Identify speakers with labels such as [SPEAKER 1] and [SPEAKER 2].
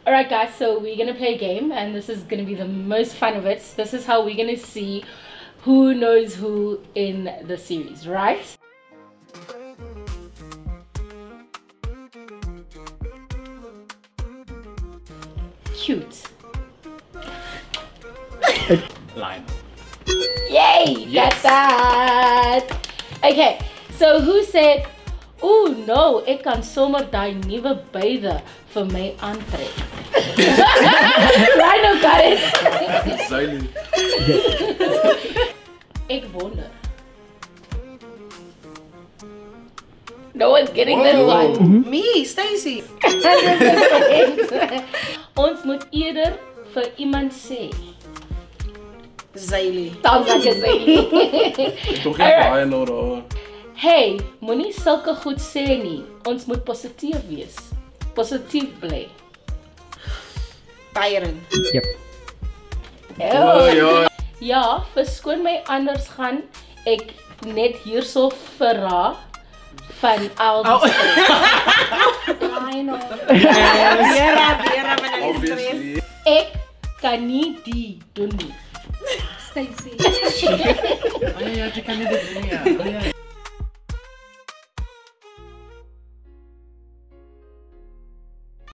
[SPEAKER 1] Alright guys, so we're gonna play a game and this is gonna be the most fun of it. This is how we're gonna see who knows who in the series, right? Cute.
[SPEAKER 2] Lionel.
[SPEAKER 1] Yay!
[SPEAKER 2] Yes.
[SPEAKER 1] Got that! Okay, so who said, "Oh no, ek kan sommer daai nuwe byde vir my aantrek." Rhino got it.
[SPEAKER 2] Silent.
[SPEAKER 1] Ek wonder. No one's getting this one.
[SPEAKER 3] Me, Stacy.
[SPEAKER 1] Ons moet eerder vir iemand sê.
[SPEAKER 3] Zayli.
[SPEAKER 1] Sounds like a Zayli.
[SPEAKER 2] Toch geen Lionel hoor.
[SPEAKER 1] Hey, moenie sulke goed sê nie. Ons moet positief wees. Positief bly.
[SPEAKER 3] Byron.
[SPEAKER 4] Yep.
[SPEAKER 2] Oh ja.
[SPEAKER 1] Ja, verskoon my anders gaan ek net hierso verra van al die
[SPEAKER 3] Lionel. Vera, van die
[SPEAKER 2] Obviously.
[SPEAKER 1] Ek kan nie die doen nie.
[SPEAKER 3] Stacy.
[SPEAKER 2] Oh ja, je kan niet doen, ja. Oh ja.